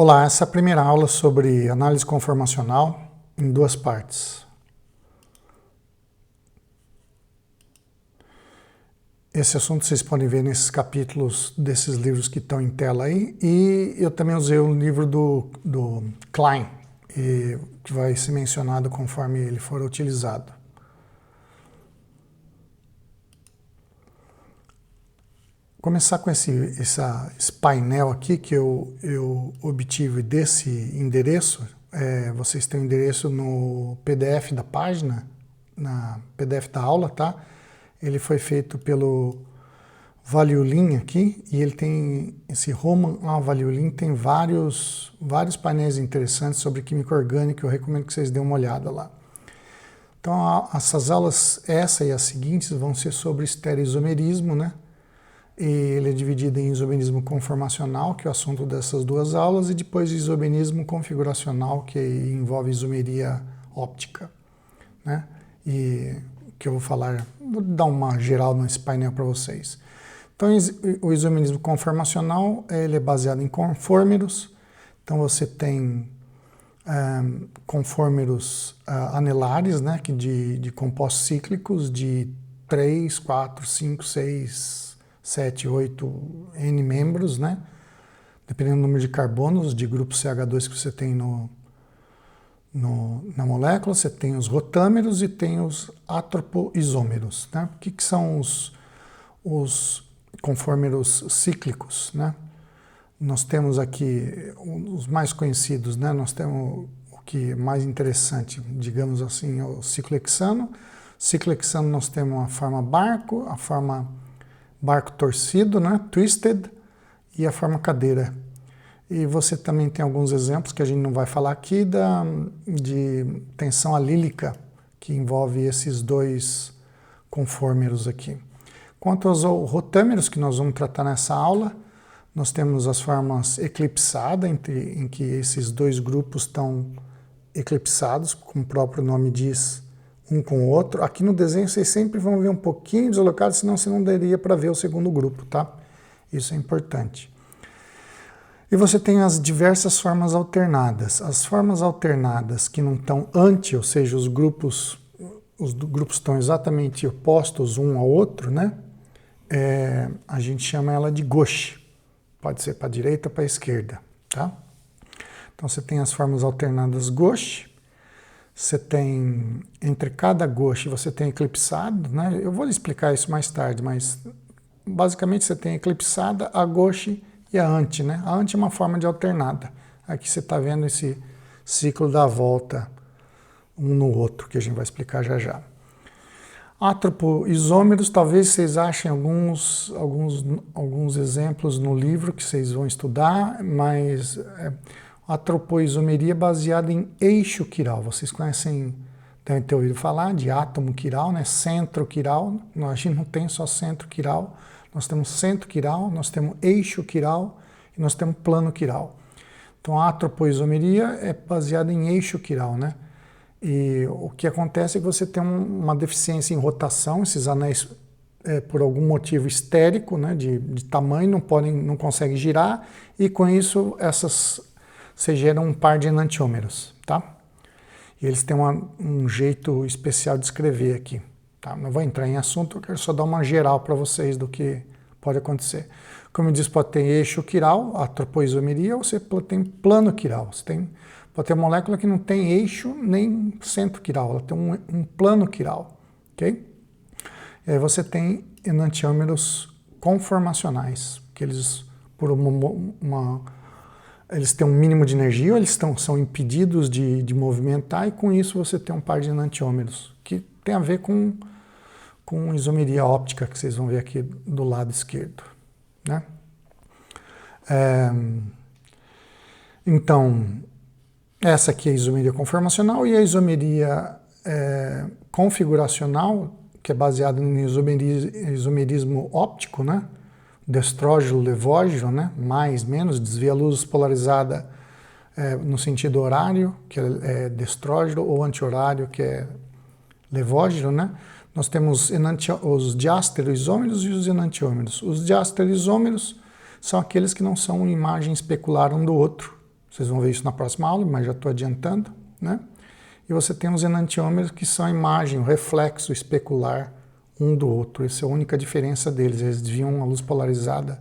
Olá, essa é a primeira aula sobre análise conformacional em duas partes. Esse assunto vocês podem ver nesses capítulos desses livros que estão em tela aí, e eu também usei o livro do Klein, que vai ser mencionado conforme ele for utilizado. Começar com esse painel aqui que eu obtive desse endereço. Vocês têm o endereço no PDF da página, na PDF da aula, tá? Ele foi feito pelo Valiulin aqui, e ele tem esse Roman A. Valiulin, tem vários painéis interessantes sobre química orgânica. Eu recomendo que vocês dêem uma olhada lá. Então, essas aulas, essa e as seguintes, vão ser sobre estereoisomerismo, né? E ele é dividido em isomerismo conformacional, que é o assunto dessas duas aulas, e depois isomerismo configuracional, que envolve isomeria óptica, né? E que eu vou dar uma geral nesse painel para vocês. Então, o isomerismo conformacional, ele é baseado em conformeros. Então, você tem conformeros anelares, né, de compostos cíclicos de 3, 4, 5, 6... 7, 8, N membros, né? Dependendo do número de carbonos de grupo CH2 que você tem na molécula, você tem os rotâmeros e tem os atropoisômeros, né? O que são os conformeros cíclicos, né? Nós temos aqui os mais conhecidos, né? Nós temos o que é mais interessante, digamos assim, é o ciclohexano. Ciclohexano nós temos a forma barco, a forma barco torcido, né, twisted, e a forma cadeira. E você também tem alguns exemplos que a gente não vai falar aqui de tensão alílica, que envolve esses dois conformeros aqui. Quanto aos rotâmeros que nós vamos tratar nessa aula, nós temos as formas eclipsadas, em que esses dois grupos estão eclipsados, como o próprio nome diz, um com o outro. Aqui no desenho vocês sempre vão ver um pouquinho deslocado, senão você não daria para ver o segundo grupo, tá? Isso é importante. E você tem as diversas formas alternadas. As formas alternadas que não estão anti, ou seja, os grupos estão exatamente opostos um ao outro, né? A gente chama ela de gauche. Pode ser para a direita ou para a esquerda, tá? Então você tem as formas alternadas gauche. Você tem, entre cada gauche, você tem eclipsado, né? Eu vou lhe explicar isso mais tarde, mas basicamente você tem eclipsada, a gauche e a anti, né? A anti é uma forma de alternada. Aqui você está vendo esse ciclo da volta um no outro, que a gente vai explicar já já. Atropoisômeros, talvez vocês achem alguns exemplos no livro que vocês vão estudar, mas a tropoisomeria baseada em eixo quiral. Vocês devem ter ouvido falar de átomo quiral, né? Centro quiral. A gente não tem só centro quiral, nós temos centro quiral, nós temos eixo quiral e nós temos plano quiral. Então a tropoisomeria é baseada em eixo quiral, né? E o que acontece é que você tem uma deficiência em rotação, esses anéis, por algum motivo estérico, né, de tamanho, não conseguem girar, e com isso você gera um par de enantiômeros, tá? E eles têm um jeito especial de escrever aqui, tá? Não vou entrar em assunto, eu quero só dar uma geral para vocês do que pode acontecer. Como eu disse, pode ter eixo quiral, a tropoisomeria, ou você tem plano quiral. Pode ter molécula que não tem eixo nem centro quiral, ela tem um plano quiral, ok? E aí você tem enantiômeros conformacionais, que eles, eles têm um mínimo de energia, ou eles são impedidos de movimentar, e com isso você tem um par de enantiômeros, que tem a ver com isomeria óptica, que vocês vão ver aqui do lado esquerdo, né? Então, essa aqui é a isomeria conformacional, e a isomeria configuracional, que é baseada no isomerismo óptico, né? Destrógeno, levógeno, né? Mais, menos, desvia a luz polarizada no sentido horário, que é destrógeno, ou anti-horário, que é levógeno, né? Nós temos os diastereoisômeros e os enantiômeros. Os diastereoisômeros são aqueles que não são imagem especular um do outro, Vocês vão ver isso na próxima aula, mas já estou adiantando, né? E você tem os enantiômeros, que são a imagem, o reflexo especular um do outro. Essa é a única diferença deles. Eles desviam a luz polarizada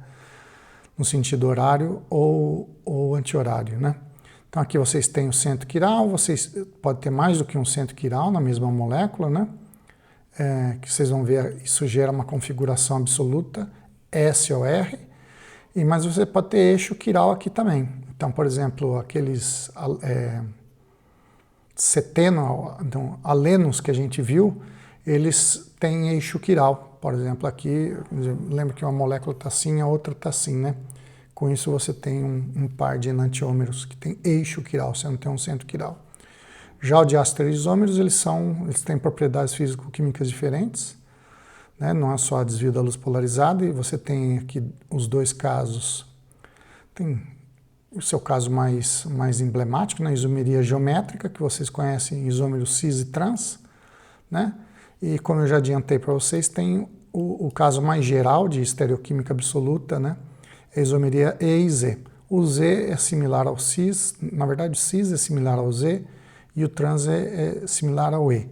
no sentido horário ou anti-horário, né? Então aqui vocês têm o centro quiral, vocês podem ter mais do que um centro quiral na mesma molécula, né? Que vocês vão ver, isso gera uma configuração absoluta, SOR, mas você pode ter eixo quiral aqui também. Então, por exemplo, aqueles alenos que a gente viu, eles têm eixo quiral. Por exemplo, aqui, lembra que uma molécula está assim, a outra está assim, né? Com isso você tem um par de enantiômeros que tem eixo quiral, você não tem um centro quiral. Já o diástero e isômeros, eles têm propriedades físico-químicas diferentes, né? Não é só a desvio da luz polarizada, e você tem aqui os dois casos. Tem o seu caso mais emblemático, na isomeria geométrica, que vocês conhecem, isômeros cis e trans, né? E como eu já adiantei para vocês, tem o caso mais geral de estereoquímica absoluta, né? A isomeria E e Z. O Z é similar ao cis, na verdade o cis é similar ao Z e o trans é similar ao E.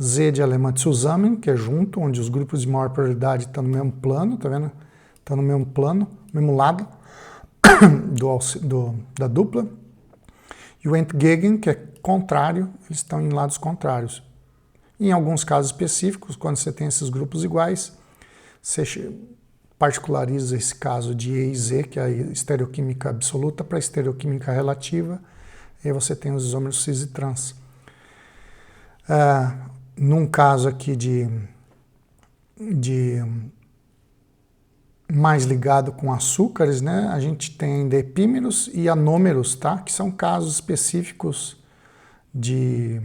Z de alemã zusammen, que é junto, onde os grupos de maior probabilidade estão no mesmo plano, tá vendo? Estão no mesmo plano, mesmo lado da dupla. E o entgegen, que é contrário, eles estão em lados contrários. Em alguns casos específicos, quando você tem esses grupos iguais, você particulariza esse caso de E e Z, que é a estereoquímica absoluta, para a estereoquímica relativa, e aí você tem os isômeros cis e trans. Num caso aqui de mais ligado com açúcares, né, a gente tem ainda epímeros e anômeros, tá? Que são casos específicos de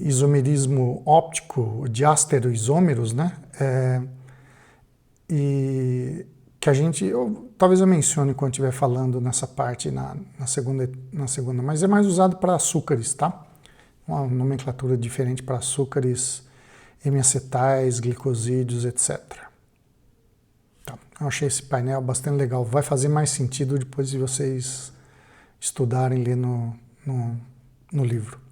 isomerismo óptico, de ásteroisômeros, né? E que talvez eu mencione quando estiver falando nessa parte na segunda, mas é mais usado para açúcares, tá? Uma nomenclatura diferente para açúcares, hemiacetais, glicosídeos, etc. Tá. Eu achei esse painel bastante legal. Vai fazer mais sentido depois de vocês estudarem e ler no livro.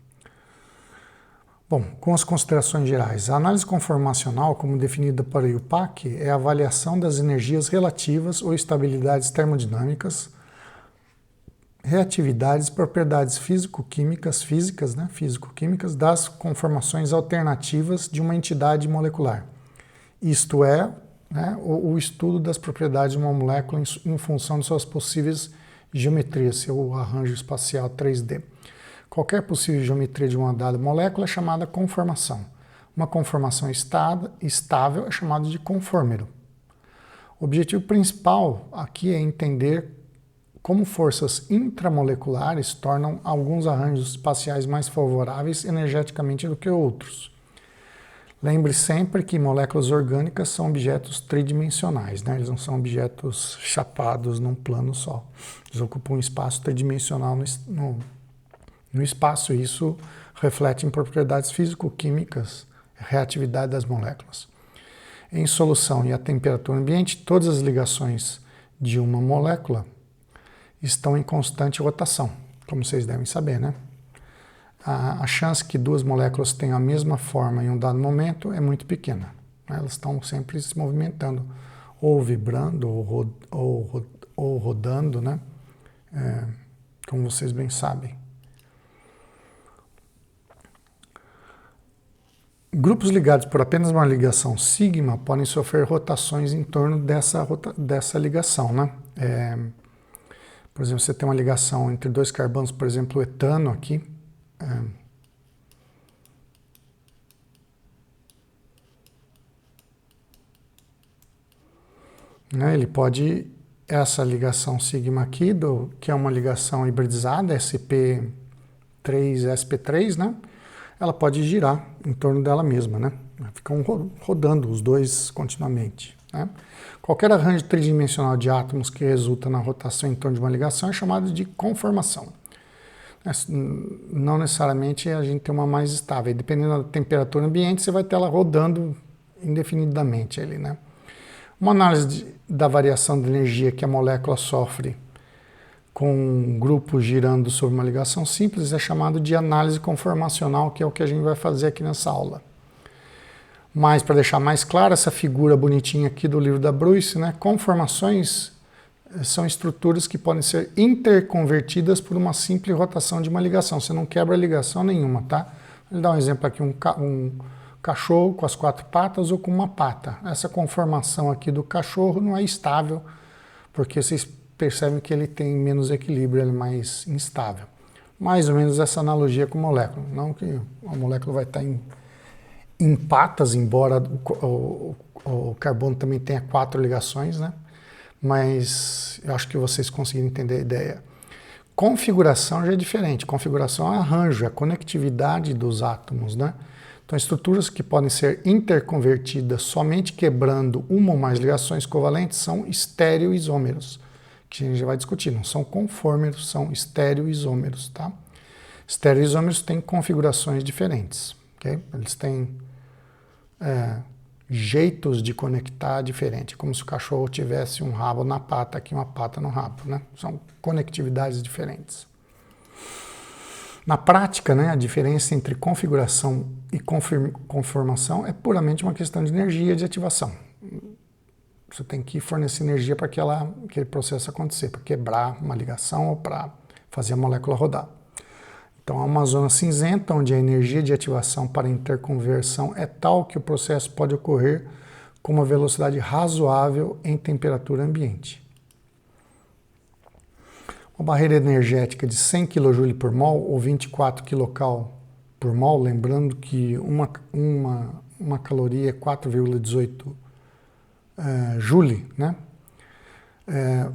Bom, com as considerações gerais, a análise conformacional, como definida para o IUPAC, é a avaliação das energias relativas ou estabilidades termodinâmicas, reatividades, propriedades físicas, né, físico-químicas das conformações alternativas de uma entidade molecular. Isto é, né, o estudo das propriedades de uma molécula em função de suas possíveis geometrias, seu arranjo espacial 3D. Qualquer possível geometria de uma dada molécula é chamada conformação. Uma conformação estável é chamada de conformero. O objetivo principal aqui é entender como forças intramoleculares tornam alguns arranjos espaciais mais favoráveis energeticamente do que outros. Lembre sempre que moléculas orgânicas são objetos tridimensionais, né? Eles não são objetos chapados num plano só. Eles ocupam um espaço tridimensional no espaço, e isso reflete em propriedades físico-químicas, reatividade das moléculas. Em solução e a temperatura ambiente, todas as ligações de uma molécula estão em constante rotação, como vocês devem saber, né? A chance que duas moléculas tenham a mesma forma em um dado momento é muito pequena, né? Elas estão sempre se movimentando, ou vibrando, ou rodando, né? Como vocês bem sabem. Grupos ligados por apenas uma ligação sigma podem sofrer rotações em torno dessa ligação, né? Por exemplo, você tem uma ligação entre dois carbonos, por exemplo, o etano aqui. Né, ele pode, essa ligação sigma aqui, que é uma ligação hibridizada, sp3-sp3, né? Ela pode girar em torno dela mesma, né? Ficam rodando os dois continuamente, né? Qualquer arranjo tridimensional de átomos que resulta na rotação em torno de uma ligação é chamado de conformação. Não necessariamente a gente tem uma mais estável. Dependendo da temperatura ambiente, você vai ter ela rodando indefinidamente ali, né? Uma análise da variação de energia que a molécula sofre com um grupo girando sobre uma ligação simples é chamado de análise conformacional, que é o que a gente vai fazer aqui nessa aula. Mas, para deixar mais claro, essa figura bonitinha aqui do livro da Bruce, né? Conformações são estruturas que podem ser interconvertidas por uma simples rotação de uma ligação. Você não quebra ligação nenhuma, tá? Vou dar um exemplo aqui, um cachorro com as 4 patas ou com uma pata. Essa conformação aqui do cachorro não é estável, porque vocês percebem que ele tem menos equilíbrio, ele é mais instável. Mais ou menos essa analogia com molécula. Não que a molécula vai estar em patas, embora o carbono também tenha 4 ligações, né? Mas eu acho que vocês conseguiram entender a ideia. Configuração já é diferente. Configuração é arranjo, é a conectividade dos átomos, né? Então, estruturas que podem ser interconvertidas somente quebrando uma ou mais ligações covalentes são estereoisômeros, que a gente já vai discutir. Não são conformers, são estereoisômeros, tá? Estereoisômeros têm configurações diferentes, ok? Eles têm jeitos de conectar diferente, como se o cachorro tivesse um rabo na pata, aqui uma pata no rabo, né? São conectividades diferentes. Na prática, né, a diferença entre configuração e conformação é puramente uma questão de energia de ativação. Você tem que fornecer energia para aquele processo acontecer, para quebrar uma ligação ou para fazer a molécula rodar. Então, há uma zona cinzenta onde a energia de ativação para interconversão é tal que o processo pode ocorrer com uma velocidade razoável em temperatura ambiente. Uma barreira energética de 100 kJ por mol ou 24 kcal por mol, lembrando que uma caloria é 4,18 joule, né?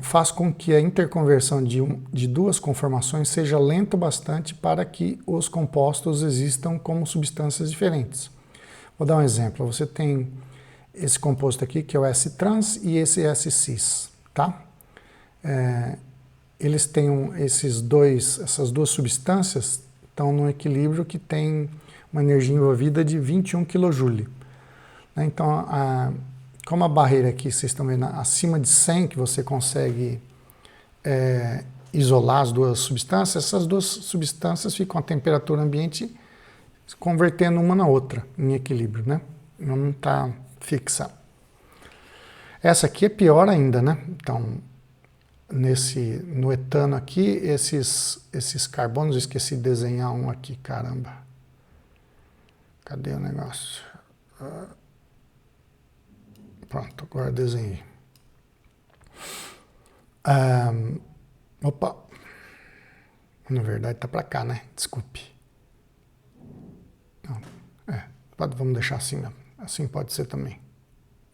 Faz com que a interconversão de 2 conformações seja lenta bastante para que os compostos existam como substâncias diferentes. Vou dar um exemplo. Você tem esse composto aqui, que é o S-trans, e esse S-cis, tá? Eles têm essas 2 substâncias estão num equilíbrio que tem uma energia envolvida de 21 kJ. Então, como a barreira aqui, vocês estão vendo, acima de 100, que você consegue isolar as 2 substâncias, essas 2 substâncias ficam a temperatura ambiente convertendo uma na outra, em equilíbrio, né? Não está fixa. Essa aqui é pior ainda, né? Então, no etano aqui, esses carbonos, eu esqueci de desenhar um aqui, caramba. Cadê o negócio? Pronto, agora desenhei. Opa! Na verdade está para cá, né? Desculpe. Não, vamos deixar assim mesmo. Assim pode ser também.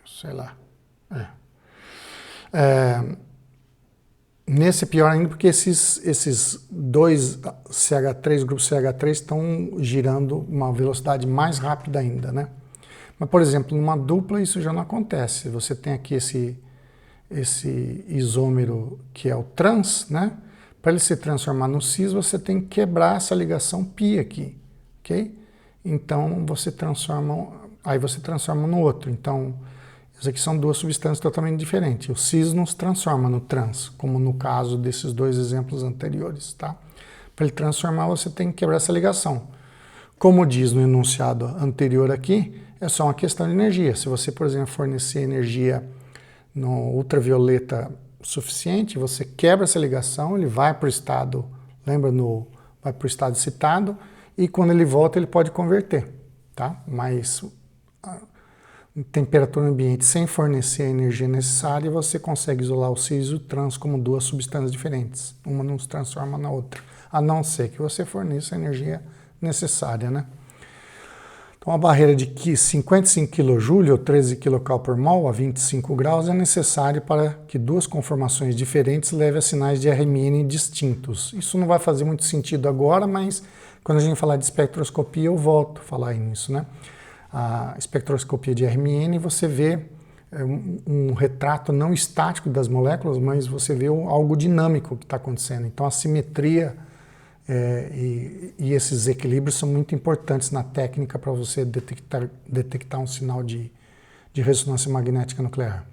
Sei lá. Nesse pior ainda, porque esses 2 CH3, grupo CH3, estão girando uma velocidade mais rápida ainda, né? Mas, por exemplo, numa dupla isso já não acontece. Você tem aqui esse isômero que é o trans, né? Para ele se transformar no cis, você tem que quebrar essa ligação pi aqui, ok? Então, você transforma no outro. Então, isso aqui são 2 substâncias totalmente diferentes. O cis não se transforma no trans, como no caso desses 2 exemplos anteriores, tá? Para ele transformar, você tem que quebrar essa ligação. Como diz no enunciado anterior aqui, é só uma questão de energia. Se você, por exemplo, fornecer energia no ultravioleta suficiente, você quebra essa ligação, ele vai para o estado, vai para o estado citado, e quando ele volta ele pode converter, tá? Mas temperatura ambiente sem fornecer a energia necessária, você consegue isolar o cis e o trans como 2 substâncias diferentes. Uma não se transforma na outra, a não ser que você forneça a energia necessária, né? Então, a barreira de 55 kJ ou 13 kcal por mol a 25 graus é necessário para que 2 conformações diferentes levem a sinais de RMN distintos. Isso não vai fazer muito sentido agora, mas quando a gente falar de espectroscopia, eu volto a falar nisso, né? A espectroscopia de RMN, você vê um retrato não estático das moléculas, mas você vê algo dinâmico que está acontecendo. Então, a simetria e esses equilíbrios são muito importantes na técnica para você detectar um sinal de ressonância magnética nuclear.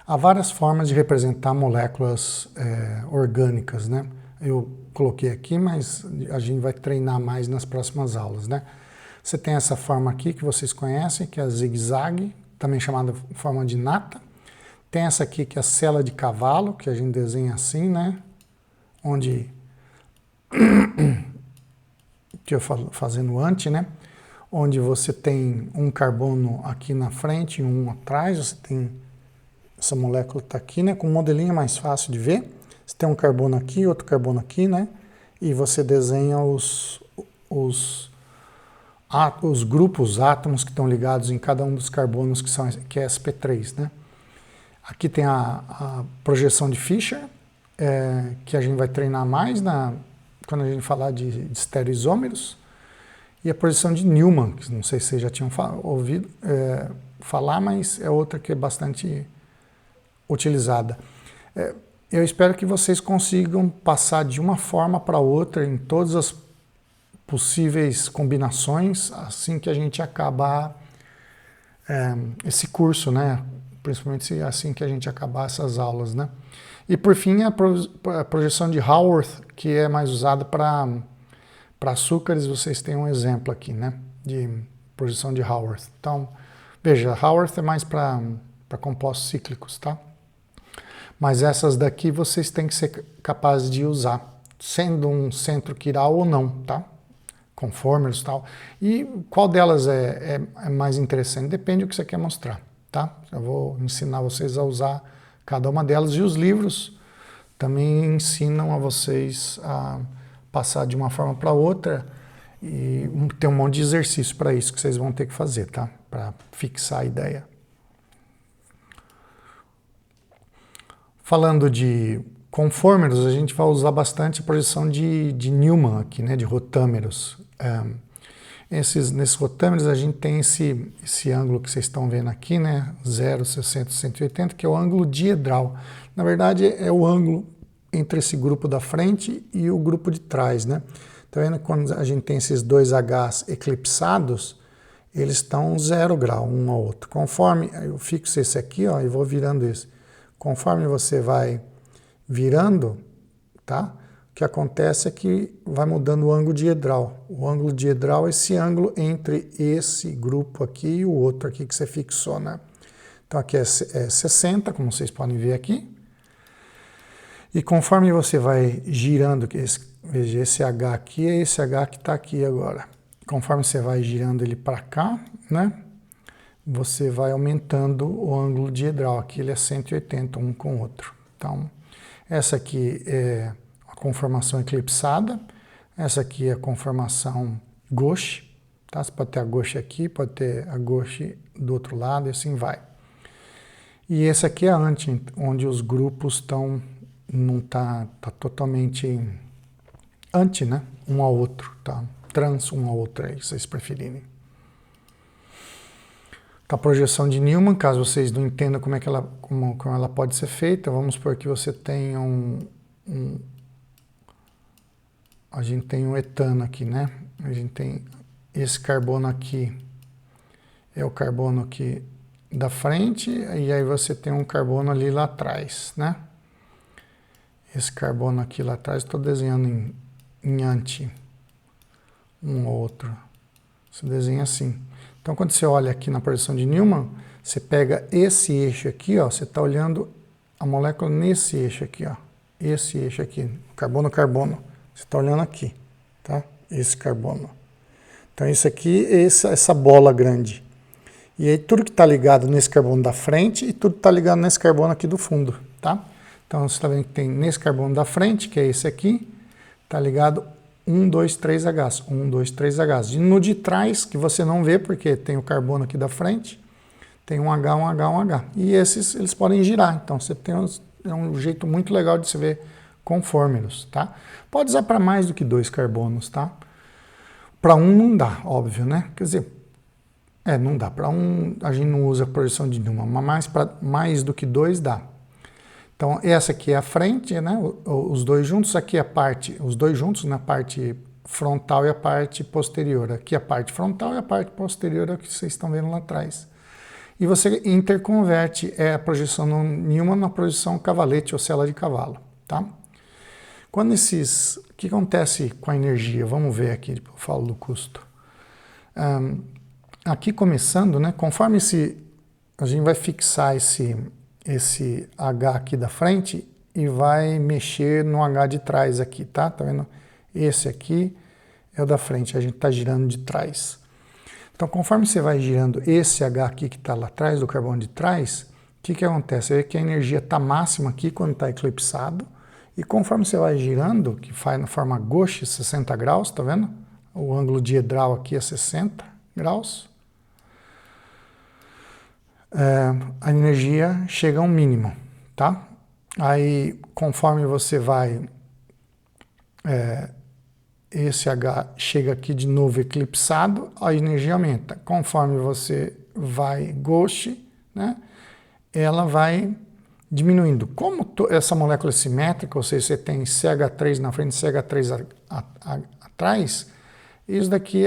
Há várias formas de representar moléculas orgânicas, né? Eu coloquei aqui, mas a gente vai treinar mais nas próximas aulas, né? Você tem essa forma aqui que vocês conhecem, que é a zigue-zague, também chamada forma de nata. Tem essa aqui que é a sela de cavalo, que a gente desenha assim, né? Onde que eu fazendo antes, né? Onde você tem um carbono aqui na frente e um atrás, você tem essa molécula está aqui, né? Com um modelinho é mais fácil de ver. Você tem um carbono aqui, outro carbono aqui, né? E você desenha os grupos, os átomos que estão ligados em cada um dos carbonos que é sp3, né? Aqui tem a projeção de Fischer, que a gente vai treinar mais quando a gente falar de estereoisômeros. E a projeção de Newman, que não sei se vocês já tinham ouvido falar, mas é outra que é bastante utilizada. Eu espero que vocês consigam passar de uma forma para outra em todas as possíveis combinações, assim que a gente acabar esse curso, né? Principalmente assim que a gente acabar essas aulas, né? E por fim a projeção de Haworth, que é mais usada para açúcares. Vocês têm um exemplo aqui, né? De projeção de Haworth. Então, veja, Haworth é mais para compostos cíclicos, tá? Mas essas daqui vocês têm que ser capazes de usar, sendo um centro quiral ou não, tá? Conformers e tal. E qual delas é mais interessante? Depende do que você quer mostrar, tá? Eu vou ensinar vocês a usar cada uma delas. E os livros também ensinam a vocês a passar de uma forma para outra e tem um monte de exercício para isso que vocês vão ter que fazer, tá? Para fixar a ideia. Falando de conformers, a gente vai usar bastante a projeção de Newman aqui, né, de rotâmeros. Nesses rotâmeros a gente tem esse ângulo que vocês estão vendo aqui, né, 0, 60, 180, que é o ângulo diedral. Na verdade é o ângulo entre esse grupo da frente e o grupo de trás, né. Tá vendo quando a gente tem esses dois H's eclipsados, eles estão 0 grau um ao outro. Conforme eu fixo esse aqui, ó, e vou virando esse. Conforme você vai virando, tá? O que acontece é que vai mudando o ângulo diedral. O ângulo diedral é esse ângulo entre esse grupo aqui e o outro aqui que você fixou, né? Então aqui é 60, como vocês podem ver aqui. E conforme você vai girando, veja, esse H aqui é esse H que está aqui agora. Conforme você vai girando ele para cá, né? Você vai aumentando o ângulo diedral. Aqui ele é 180 um com o outro. Então, essa aqui é a conformação eclipsada. Essa aqui é a conformação gauche. Tá? Você pode ter a gauche aqui, pode ter a gauche do outro lado e assim vai. E esse aqui é a anti, onde os grupos estão, não tá totalmente anti, né? Um ao outro, tá? Trans um ao outro aí, se vocês preferirem. A projeção de Newman, caso vocês não entendam como ela pode ser feita, vamos supor que você tenha a gente tem um etano aqui, né? A gente tem esse carbono aqui, é o carbono aqui da frente, e aí você tem um carbono ali lá atrás, né? Esse carbono aqui lá atrás, estou desenhando em anti, um ou outro. Você desenha assim. Então, quando você olha aqui na projeção de Newman, você pega esse eixo aqui, ó, você está olhando a molécula nesse eixo aqui, ó, esse eixo aqui, carbono-carbono, você está olhando aqui, tá? Esse carbono. Então, isso aqui é essa bola grande. E aí, tudo que está ligado nesse carbono da frente e tudo está ligado nesse carbono aqui do fundo, tá? Então, você está vendo que tem nesse carbono da frente, que é esse aqui, está ligado 1, 2, 3 Hs, 1, 2, 3 Hs. E no de trás, que você não vê, porque tem o carbono aqui da frente, tem um H, um H, um H. E esses, eles podem girar. Então, você tem um jeito muito legal de se ver conformers, tá? Pode usar para mais do que 2 carbonos, tá? Para um não dá, óbvio, né? Quer dizer, não dá. Para um, a gente não usa a projeção de Newman, mas para mais do que 2 dá. Então, essa aqui é a frente, né? Os dois juntos, aqui é a parte, os dois juntos na parte frontal e a parte posterior. Aqui a parte frontal e a parte posterior é o que vocês estão vendo lá atrás. e você interconverte a projeção Newman na projeção cavalete ou cela de cavalo, tá? Quando o que acontece com a energia? Vamos ver aqui, depois eu falo do custo. Aqui começando, né, conforme a gente vai fixar esse H aqui da frente e vai mexer no H de trás aqui, tá? Tá vendo? Esse aqui é o da frente, a gente está girando de trás. Então, conforme você vai girando esse H aqui que está lá atrás, do carbono de trás, o que acontece? Você vê que a energia está máxima aqui quando está eclipsado, e conforme você vai girando, que faz na forma gauche, 60 graus, tá vendo? O ângulo diedral aqui é 60 graus. A energia chega a um mínimo, tá? Aí, conforme você vai, esse H chega aqui de novo eclipsado, a energia aumenta. Conforme você vai gauche, né, ela vai diminuindo. Como essa molécula é simétrica, ou seja, você tem CH3 na frente e CH3 atrás, isso daqui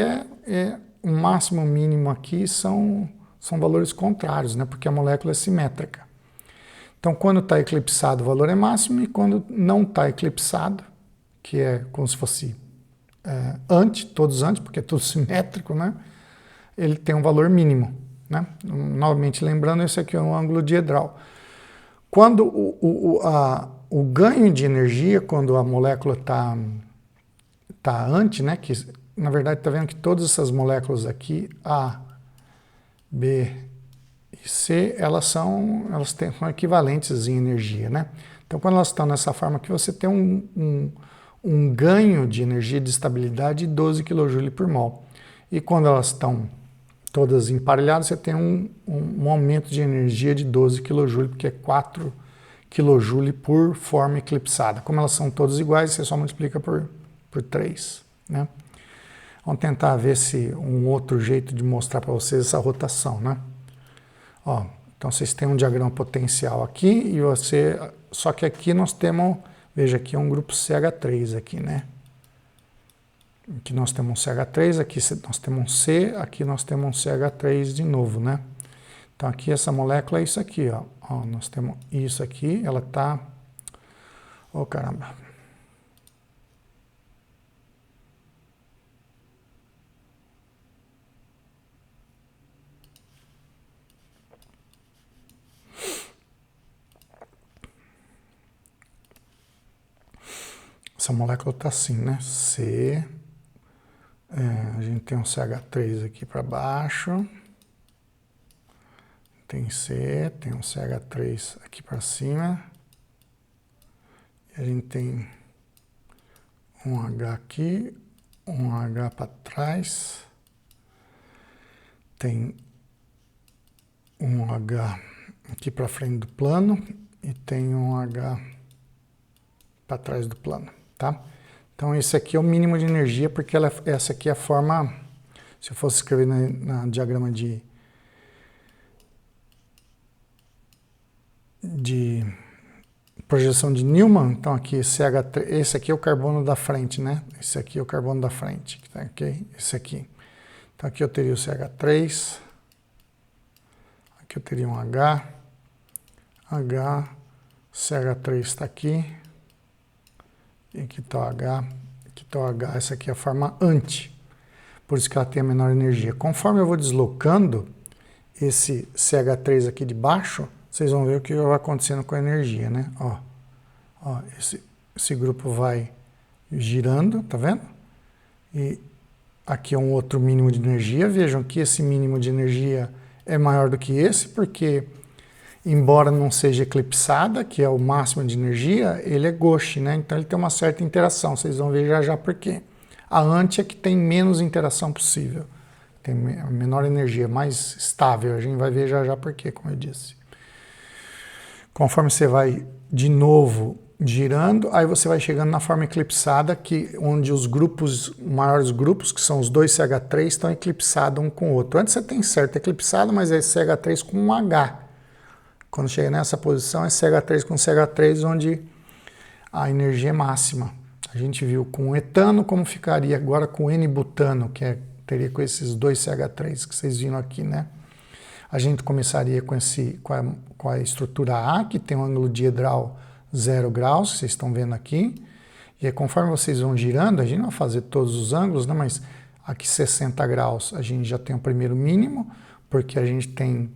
o máximo mínimo aqui são valores contrários, né, porque a molécula é simétrica. Então, quando está eclipsado, o valor é máximo, e quando não está eclipsado, que é como se fosse todos antes, porque é tudo simétrico, né, ele tem um valor mínimo, né? Novamente lembrando, esse aqui é um ângulo diedral. Quando o ganho de energia, quando a molécula está anti, né, que na verdade está vendo que todas essas moléculas aqui, A, B e C, elas são equivalentes em energia, né? Então, quando elas estão nessa forma aqui, você tem um ganho de energia de estabilidade de 12 kJ por mol. E quando elas estão todas emparelhadas, você tem um aumento de energia de 12 kJ, porque é 4 kJ por forma eclipsada. Como elas são todas iguais, você só multiplica por 3, né? Vamos tentar ver se um outro jeito de mostrar para vocês essa rotação, né? Ó, então vocês têm um diagrama potencial aqui, só que aqui nós temos, veja, aqui é um grupo CH3 aqui, né? Aqui nós temos um CH3, aqui nós temos um C, aqui nós temos um CH3 de novo, né? Então aqui essa molécula é isso aqui, ó. Nós temos isso aqui, ela tá... Oh, caramba! Essa molécula tá assim, né? C... a gente tem um CH3 aqui para baixo, tem C, tem um CH3 aqui para cima, e a gente tem um H aqui, um H para trás, tem um H aqui para frente do plano e tem um H para trás do plano, tá? Então, esse aqui é o mínimo de energia, porque essa aqui é a forma, se eu fosse escrever na diagrama de projeção de Newman, então aqui CH3, esse aqui é o carbono da frente, né? Esse aqui é o carbono da frente, tá, ok? Esse aqui. Então, aqui eu teria o CH3, aqui eu teria um H, CH3 está aqui, e aqui está o H, aqui está o H, essa aqui é a forma anti, por isso que ela tem a menor energia. Conforme eu vou deslocando esse CH3 aqui de baixo, vocês vão ver o que vai acontecendo com a energia, né? Ó, esse grupo vai girando, tá vendo? E aqui é um outro mínimo de energia. Vejam que esse mínimo de energia é maior do que esse, porque embora não seja eclipsada, que é o máximo de energia, ele é gauche, né? Então ele tem uma certa interação, vocês vão ver já por quê. A anti é que tem menos interação possível, tem a menor energia, mais estável, a gente vai ver já por quê, como eu disse. Conforme você vai de novo girando, aí você vai chegando na forma eclipsada, onde os maiores grupos, que são os dois CH3, estão eclipsados um com o outro. Antes você tem certo eclipsado, mas é CH3 com um H. Quando chega nessa posição, é CH3 com CH3, onde a energia é máxima. A gente viu com o etano como ficaria agora com o N-butano, teria com esses dois CH3 que vocês viram aqui, né? a gente começaria com a estrutura A, que tem um ângulo diedral 0 graus, que vocês estão vendo aqui. E aí, conforme vocês vão girando, a gente não vai fazer todos os ângulos, né? Mas aqui 60 graus a gente já tem o primeiro mínimo, porque a gente tem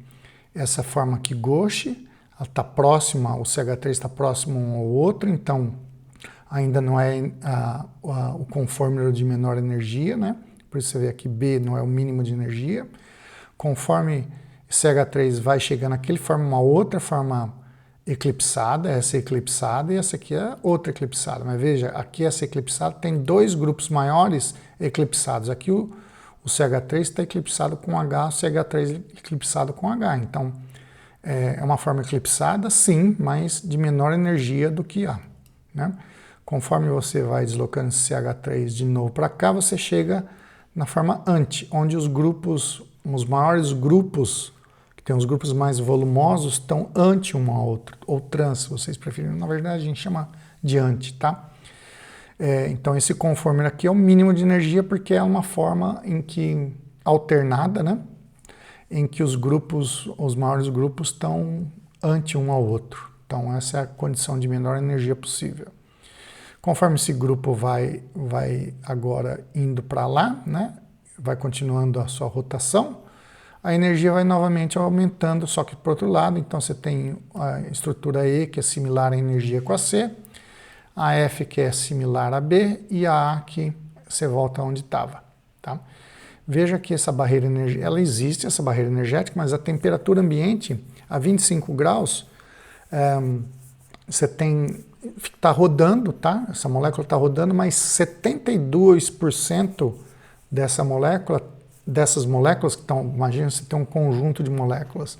essa forma aqui gauche, ela está próxima, o CH3 está próximo um ao outro, então ainda não é o conforme de menor energia, né? Por isso você vê aqui B não é o mínimo de energia. Conforme CH3 vai chegando aqui, ele forma uma outra forma eclipsada, essa é eclipsada e essa aqui é outra eclipsada. Mas veja, aqui essa eclipsada tem dois grupos maiores eclipsados. Aqui o CH3 está eclipsado com H, o CH3 eclipsado com H. Então, é uma forma eclipsada, sim, mas de menor energia do que A, né? Conforme você vai deslocando esse CH3 de novo para cá, você chega na forma anti, onde os maiores grupos, que tem os grupos mais volumosos, estão anti um ao outro, ou trans, se vocês preferirem. Na verdade, a gente chama de anti, tá? Então, esse conformer aqui é o mínimo de energia, porque é uma forma em que, alternada, né? Em que os maiores grupos estão anti um ao outro. Então, essa é a condição de menor energia possível. Conforme esse grupo vai agora indo para lá, né? Vai continuando a sua rotação, a energia vai novamente aumentando, só que para o outro lado. Então você tem a estrutura E, que é similar à energia com a C, a F, que é similar a B, e a A, que você volta onde estava, tá? Veja que essa barreira energética, ela existe, essa barreira energética, mas a temperatura ambiente, a 25 graus, você está rodando, tá? Essa molécula está rodando, mas 72% dessas moléculas que estão, imagina se tem um conjunto de moléculas.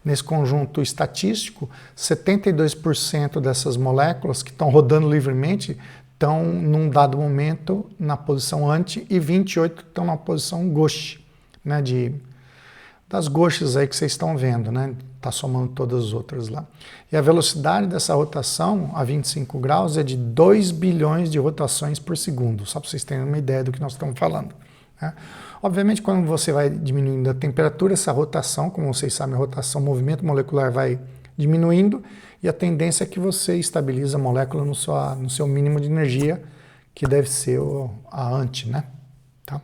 Nesse conjunto estatístico, 72% dessas moléculas que estão rodando livremente estão, num dado momento, na posição anti e 28% estão na posição gauche, né? Das gauches aí que vocês estão vendo, né? Está somando todas as outras lá. E a velocidade dessa rotação, a 25 graus, é de 2 bilhões de rotações por segundo, só para vocês terem uma ideia do que nós estamos falando, né? Obviamente, quando você vai diminuindo a temperatura, essa rotação, como vocês sabem, a rotação, o movimento molecular vai diminuindo, e a tendência é que você estabilize a molécula no seu mínimo de energia, que deve ser a anti, né? Tá?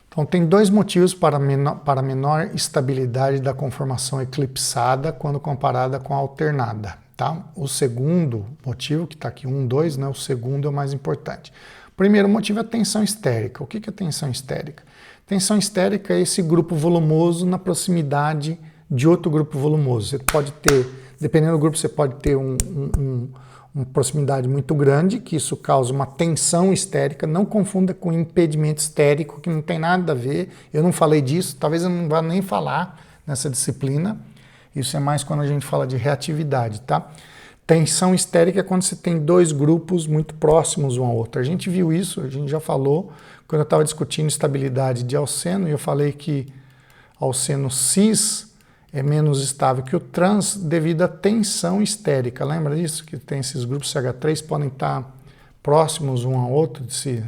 Então, tem dois motivos para menor estabilidade da conformação eclipsada quando comparada com a alternada, tá? O segundo motivo, que está aqui 1, 2, né? O segundo é o mais importante. O primeiro motivo é a tensão estérica. O que é tensão estérica? Tensão estérica é esse grupo volumoso na proximidade de outro grupo volumoso. Você pode ter, dependendo do grupo, você pode ter uma proximidade muito grande, que isso causa uma tensão estérica. Não confunda com impedimento estérico, que não tem nada a ver. Eu não falei disso, talvez eu não vá nem falar nessa disciplina. Isso é mais quando a gente fala de reatividade, tá? Tensão estérica é quando você tem dois grupos muito próximos um ao outro. A gente viu isso, a gente já falou, quando eu estava discutindo estabilidade de alceno, e eu falei que alceno cis é menos estável que o trans devido à tensão estérica. Lembra disso? Que tem esses grupos CH3 podem estar próximos um ao outro, de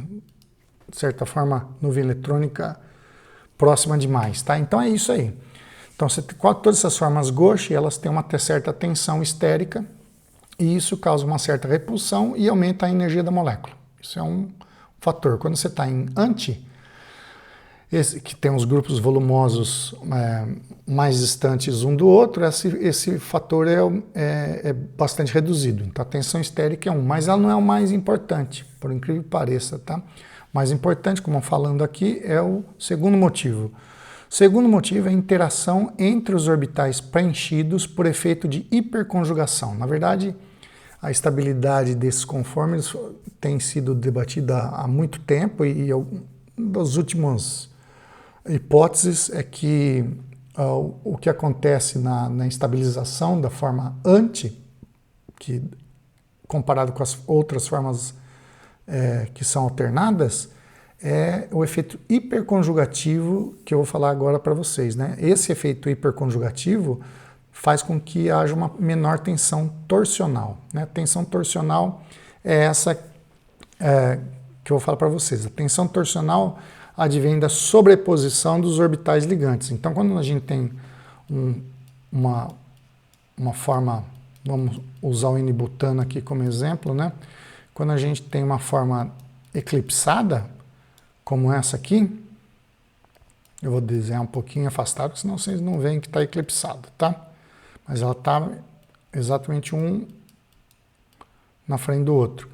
certa forma, nuvem eletrônica próxima demais, tá? Então é isso aí. Então você tem todas essas formas gauche, elas têm uma certa tensão estérica, e isso causa uma certa repulsão e aumenta a energia da molécula. Isso é um fator. Quando você está em anti, que tem os grupos volumosos mais distantes um do outro, esse fator é bastante reduzido. Então a tensão estérica é 1, mas ela não é o mais importante, por incrível que pareça, tá? O mais importante, como falando aqui, é o segundo motivo. O segundo motivo é a interação entre os orbitais preenchidos por efeito de hiperconjugação. Na verdade, a estabilidade desses conformes tem sido debatida há muito tempo, e uma das últimas hipóteses é que o que acontece na estabilização da forma anti, que comparado com as outras formas que são alternadas, é o efeito hiperconjugativo que eu vou falar agora para vocês, né? Esse efeito hiperconjugativo faz com que haja uma menor tensão torsional, né? Tensão torsional é essa que eu vou falar para vocês. A tensão torsional, advém da sobreposição dos orbitais ligantes. Então, quando a gente tem uma forma, vamos usar o N-butano aqui como exemplo, né? Quando a gente tem uma forma eclipsada, como essa aqui, eu vou desenhar um pouquinho afastado, senão vocês não veem que está eclipsado, tá? Mas ela está exatamente um na frente do outro.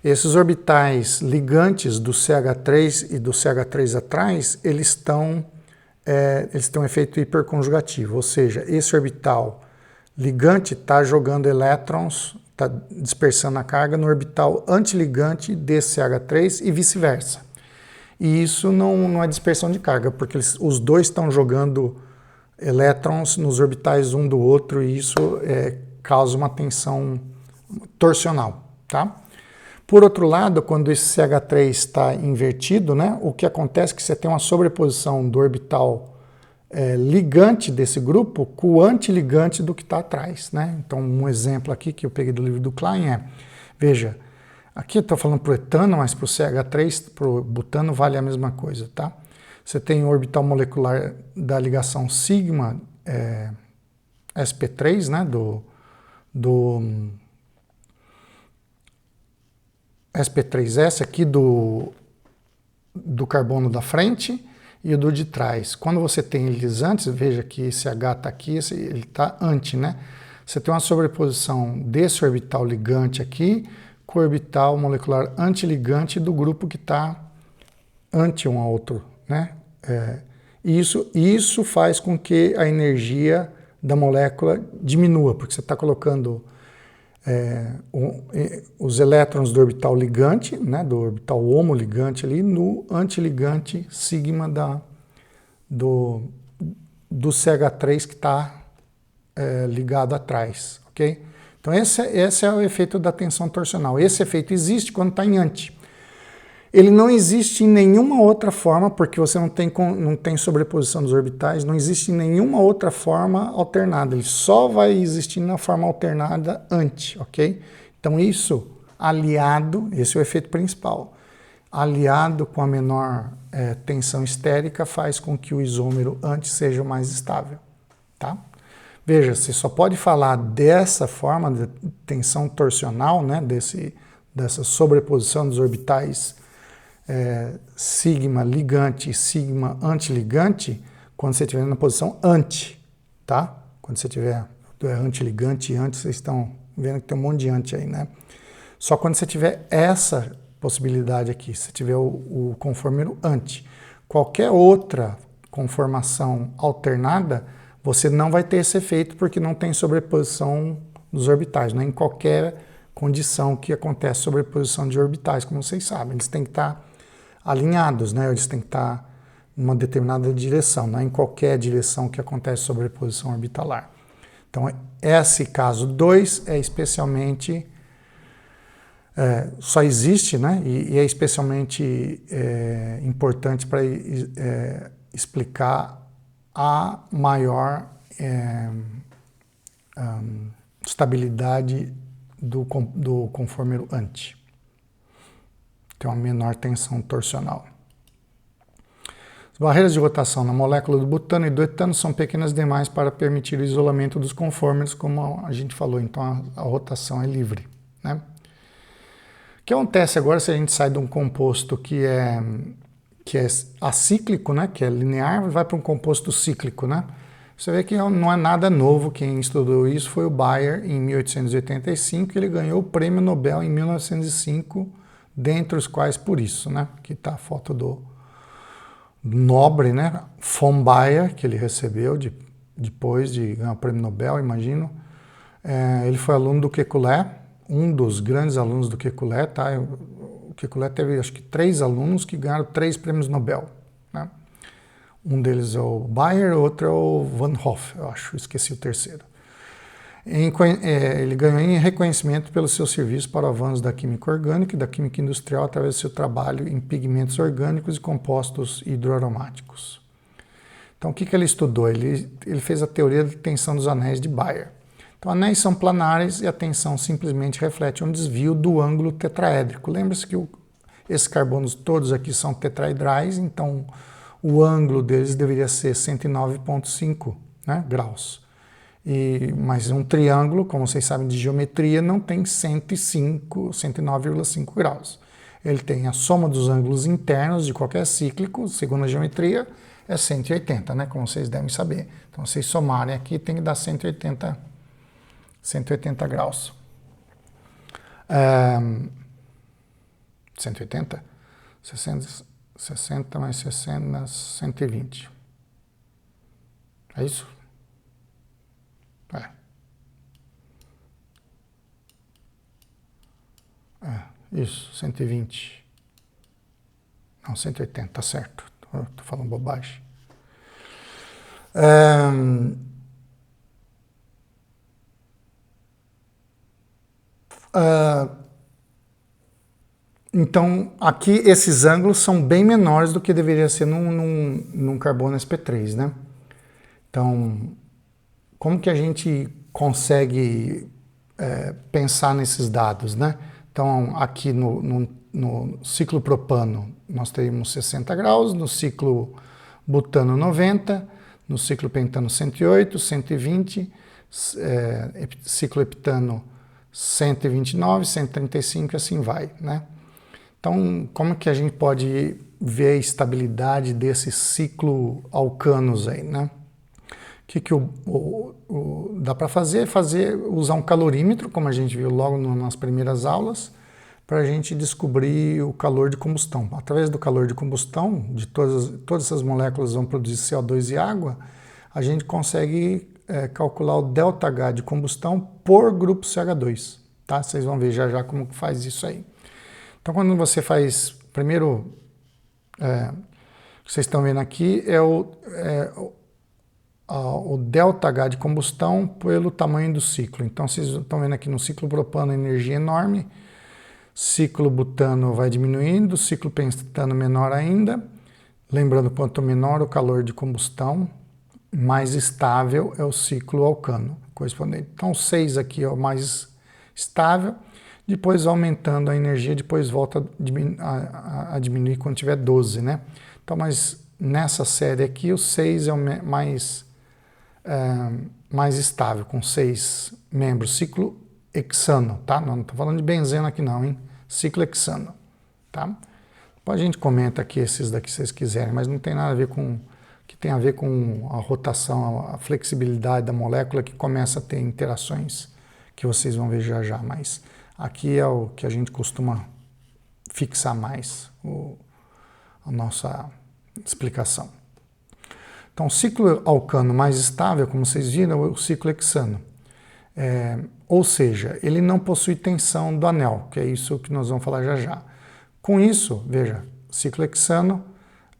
Esses orbitais ligantes do CH3 e do CH3 atrás, eles têm um efeito hiperconjugativo, ou seja, esse orbital ligante está jogando elétrons, está dispersando a carga no orbital antiligante desse CH3 e vice-versa. E isso não é dispersão de carga, porque os dois estão jogando elétrons nos orbitais um do outro e isso causa uma tensão torsional, tá? Por outro lado, quando esse CH3 está invertido, né, o que acontece é que você tem uma sobreposição do orbital ligante desse grupo com o antiligante do que está atrás, né? Então, um exemplo aqui que eu peguei do livro do Klein veja, aqui eu estou falando para o etano, mas para o CH3, para o butano, vale a mesma coisa, tá? Você tem o orbital molecular da ligação sigma sp3, né, do sp3s aqui do carbono da frente e o do de trás. Quando você tem eles antes, veja que esse H está aqui, ele está anti, né? Você tem uma sobreposição desse orbital ligante aqui com o orbital molecular antiligante do grupo que está anti um ao outro, né? Isso faz com que a energia da molécula diminua, porque você está colocando os elétrons do orbital ligante, né, do orbital homoligante ali, no antiligante sigma do CH3 que está ligado atrás, ok? Então esse é o efeito da tensão torsional. Esse efeito existe quando está em anti. Ele não existe em nenhuma outra forma, porque você não tem sobreposição dos orbitais, não existe em nenhuma outra forma alternada. Ele só vai existir na forma alternada anti, ok? Então isso, aliado, esse é o efeito principal, aliado com a menor tensão estérica, faz com que o isômero anti seja mais estável, tá? Veja, você só pode falar dessa forma de tensão torsional, né, dessa sobreposição dos orbitais sigma ligante e sigma antiligante quando você estiver na posição anti, tá? Quando você tiver antiligante e anti, vocês estão vendo que tem um monte de anti aí, né? Só quando você tiver essa possibilidade aqui, se tiver o conformeiro anti. Qualquer outra conformação alternada, você não vai ter esse efeito porque não tem sobreposição dos orbitais, não é em qualquer condição que acontece sobreposição de orbitais, como vocês sabem, eles têm que estar alinhados, né? Eles têm que estar em uma determinada direção, não é em qualquer direção que acontece sobreposição orbitalar. Então, esse caso 2 é especialmente, só existe, né? E é especialmente importante para explicar a maior estabilidade do conformeiro anti. Tem uma menor tensão torsional. As barreiras de rotação na molécula do butano e do etano são pequenas demais para permitir o isolamento dos conformers, como a gente falou, então a rotação é livre, né? O que acontece agora se a gente sai de um composto que é acíclico, né, que é linear, vai para um composto cíclico, né? Você vê que não é nada novo, quem estudou isso foi o Bayer em 1885, ele ganhou o prêmio Nobel em 1905, dentre os quais por isso, né? Aqui está a foto do nobre, né? Von Bayer, que ele recebeu depois de ganhar o prêmio Nobel, imagino. Ele foi aluno do Kekulé, um dos grandes alunos do Kekulé, tá? O Kekulé teve, acho que, 3 alunos que ganharam 3 prêmios Nobel, né? Um deles é o Bayer, outro é o Van Hoff, eu acho, esqueci o terceiro. Ele ganhou em reconhecimento pelo seu serviço para o avanço da química orgânica e da química industrial através do seu trabalho em pigmentos orgânicos e compostos hidroaromáticos. Então, o que ele estudou? Ele fez a teoria de tensão dos anéis de Bayer. Então, anéis são planares e a tensão simplesmente reflete um desvio do ângulo tetraédrico. Lembra-se que Esses carbonos todos aqui são tetraedrais, então o ângulo deles deveria ser 109,5, né, graus. Mas um triângulo, como vocês sabem de geometria, não tem 109,5 graus. Ele tem a soma dos ângulos internos de qualquer cíclico, segundo a geometria, é 180, né, como vocês devem saber. Então, vocês somarem aqui, tem que dar 180 graus. 180? 60 mais 60, 120. É isso? Isso, 120. Não, 180, tá certo. Tô falando bobagem. Então, aqui esses ângulos são bem menores do que deveria ser num carbono sp3, né? Então, como que a gente consegue pensar nesses dados, né? Então, aqui no ciclo propano, nós teríamos 60 graus, no ciclo butano 90, no ciclo pentano 108, 120, ciclo heptano 129, 135 e assim vai, né? Então, como que a gente pode ver a estabilidade desse ciclo alcanos aí, né? O que dá para fazer? Usar um calorímetro, como a gente viu logo nas primeiras aulas, para a gente descobrir o calor de combustão. Através do calor de combustão, de todas essas moléculas vão produzir CO2 e água, a gente consegue calcular o ΔH de combustão por grupo CH2. Tá? Vocês vão ver já como que faz isso aí. Então, quando você faz, primeiro, o que vocês estão vendo aqui é o ΔH de combustão pelo tamanho do ciclo. Então, vocês estão vendo aqui no ciclo propano energia enorme, ciclo butano vai diminuindo, ciclo pentano menor ainda. Lembrando, quanto menor o calor de combustão, mais estável é o ciclo alcano correspondente. Então, 6 aqui é o mais estável, depois aumentando a energia, depois volta a diminuir quando tiver 12, né? Então, mas nessa série aqui, o 6 é o mais estável, com 6 membros, ciclo hexano, tá? Não estou falando de benzeno aqui não, hein? Ciclo hexano, tá? Depois a gente comenta aqui esses daqui se vocês quiserem, mas não tem nada a ver com, que tem a ver com a rotação, a flexibilidade da molécula que começa a ter interações que vocês vão ver já, mas aqui é o que a gente costuma fixar mais, a nossa explicação. Então, o ciclo alcano mais estável, como vocês viram, é o ciclo hexano. Ou seja, ele não possui tensão do anel, que é isso que nós vamos falar já. Com isso, veja, ciclo hexano,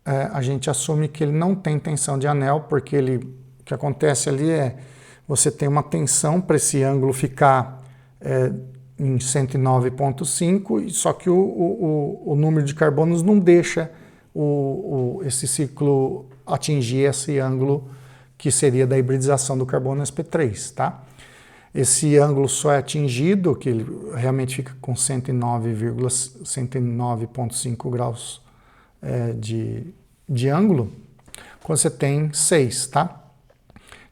a gente assume que ele não tem tensão de anel, porque o que acontece ali é você tem uma tensão para esse ângulo ficar em 109,5, só que o número de carbonos não deixa esse ciclo atingir esse ângulo que seria da hibridização do carbono sp3, tá? Esse ângulo só é atingido, que ele realmente fica com 109,5 graus de ângulo, quando você tem 6, tá?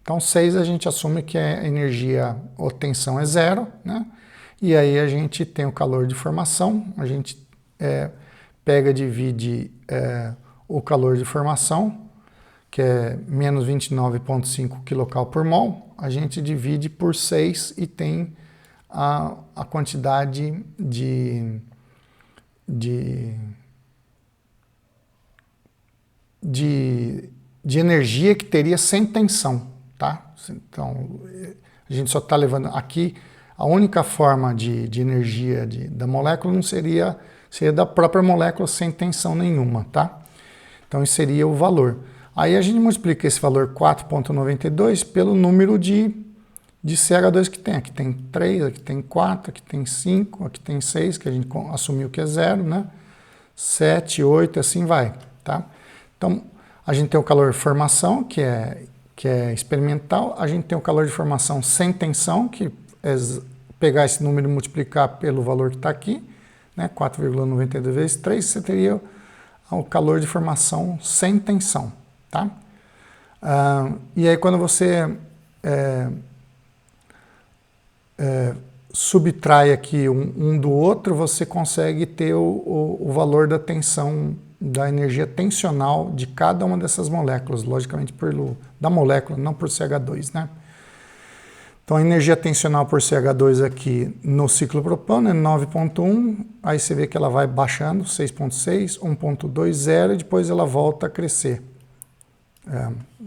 Então 6 a gente assume que a energia ou tensão é zero, né? E aí a gente tem o calor de formação, a gente divide o calor de formação, que é menos 29,5 kcal por mol, a gente divide por 6 e tem a quantidade de energia que teria sem tensão, tá? Então, a gente só está levando aqui, a única forma de energia da molécula não seria da própria molécula sem tensão nenhuma, tá? Então, isso seria o valor. Aí a gente multiplica esse valor 4,92 pelo número de CH2 que tem. Aqui tem 3, aqui tem 4, aqui tem 5, aqui tem 6, que a gente assumiu que é 0, né? 7, 8, assim vai, tá? Então, a gente tem o calor de formação, que é experimental. A gente tem o calor de formação sem tensão, que é pegar esse número e multiplicar pelo valor que está aqui, né? 4,92 vezes 3, você teria o calor de formação sem tensão, tá? E aí quando você subtrai aqui um do outro, você consegue ter o valor da tensão, da energia tensional de cada uma dessas moléculas, logicamente da molécula, não por CH2, né? Então a energia tensional por CH2 aqui no ciclo propano é 9,1, aí você vê que ela vai baixando, 6,6, 1,20 e depois ela volta a crescer.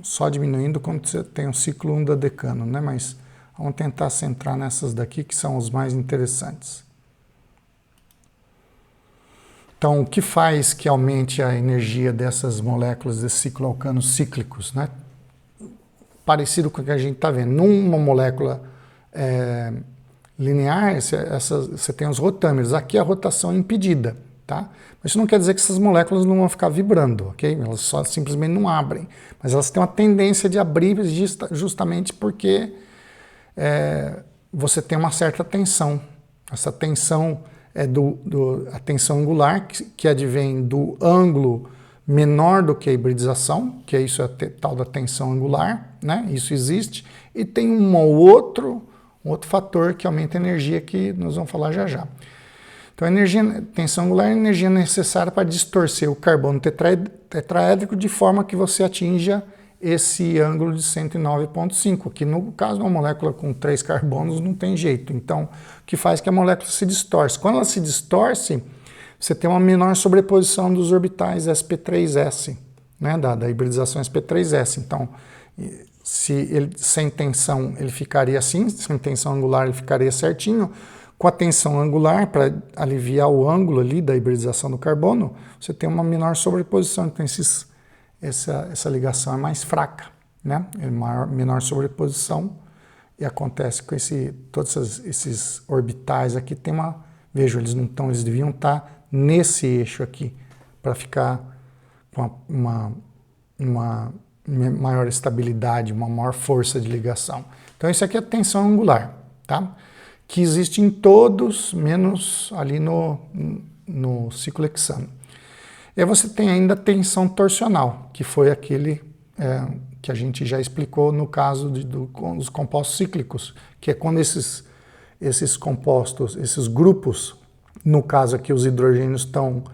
Só diminuindo quando você tem um ciclo 1 da decano, né? Mas vamos tentar centrar nessas daqui que são os mais interessantes. Então, o que faz que aumente a energia dessas moléculas desse ciclo alcano cíclicos, né? Parecido com o que a gente está vendo. Numa molécula linear, você tem os rotâmeros. Aqui a rotação é impedida, tá? Mas isso não quer dizer que essas moléculas não vão ficar vibrando, ok? Elas só simplesmente não abrem. Mas elas têm uma tendência de abrir justamente porque você tem uma certa tensão. Essa tensão é a tensão angular, que advém do ângulo menor do que a hibridização, que isso é a tal da tensão angular, né? Isso existe. E tem um outro fator que aumenta a energia, que nós vamos falar já já. Então a tensão angular é a energia necessária para distorcer o carbono tetraédrico de forma que você atinja esse ângulo de 109,5, que no caso de uma molécula com 3 carbonos não tem jeito. Então, o que faz que a molécula se distorce? Quando ela se distorce, você tem uma menor sobreposição dos orbitais sp3s, né, da hibridização sp3s. Então, sem tensão ele ficaria assim, sem tensão angular ele ficaria certinho. Com a tensão angular, para aliviar o ângulo ali da hibridização do carbono, você tem uma menor sobreposição. Então, essa ligação é mais fraca, né? É menor sobreposição, e acontece com todos esses orbitais aqui, vejam, eles não estão, eles deviam estar nesse eixo aqui, para ficar com uma maior estabilidade, uma maior força de ligação. Então isso aqui é a tensão angular, tá? Que existe em todos, menos ali no ciclo hexano. E aí você tem ainda a tensão torsional, que foi aquele que a gente já explicou no caso dos compostos cíclicos, que é quando esses compostos, esses grupos, no caso aqui os hidrogênios estão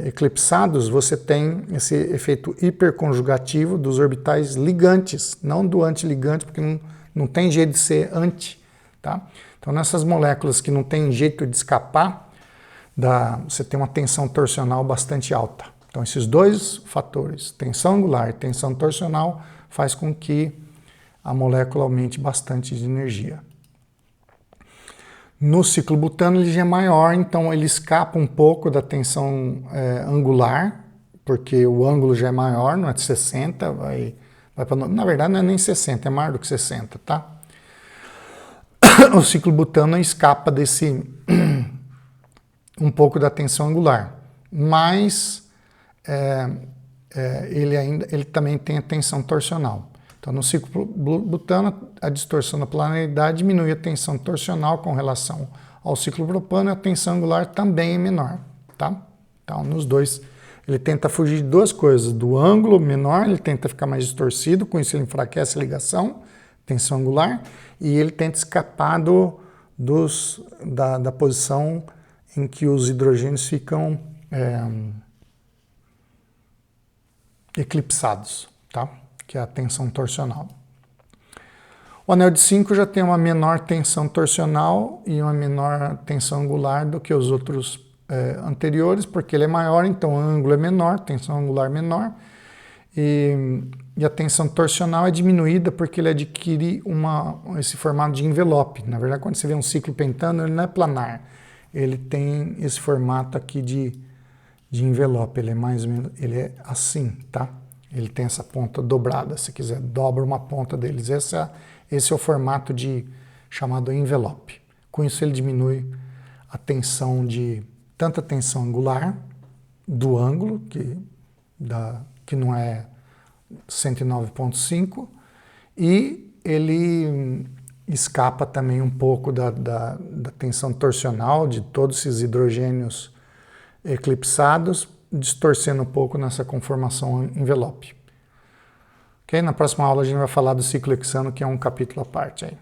eclipsados, você tem esse efeito hiperconjugativo dos orbitais ligantes, não do antiligante, porque não tem jeito de ser anti, tá? Então nessas moléculas que não tem jeito de escapar, você tem uma tensão torsional bastante alta. Então esses dois fatores, tensão angular e tensão torsional, faz com que a molécula aumente bastante de energia. No ciclo butano ele já é maior, então ele escapa um pouco da tensão angular, porque o ângulo já é maior, não é de 60, vai para... Na verdade não é nem 60, é maior do que 60, tá? O ciclo butano escapa um pouco da tensão angular, mas ele também tem a tensão torsional. Então, no ciclo butano, a distorção da planaridade diminui a tensão torsional com relação ao ciclo propano, e a tensão angular também é menor, tá? Então, nos dois, ele tenta fugir de duas coisas: do ângulo menor, ele tenta ficar mais distorcido, com isso ele enfraquece a ligação, tensão angular, e ele tenta escapar da posição em que os hidrogênios ficam eclipsados, tá? Que é a tensão torsional. O anel de 5 já tem uma menor tensão torsional e uma menor tensão angular do que os outros anteriores, porque ele é maior, então o ângulo é menor, tensão angular menor, e a tensão torsional é diminuída porque ele adquire esse formato de envelope. Na verdade, quando você vê um ciclo pentano, ele não é planar, ele tem esse formato aqui de envelope, ele é mais ou menos, ele é assim, tá? Ele tem essa ponta dobrada, se quiser, dobra uma ponta deles. Esse é o formato chamado envelope. Com isso ele diminui a tensão tanto a tensão angular do ângulo, que não é 109,5, e ele escapa também um pouco da da tensão torsional de todos esses hidrogênios eclipsados, distorcendo um pouco nessa conformação envelope. Ok? Na próxima aula a gente vai falar do ciclo hexano, que é um capítulo à parte aí.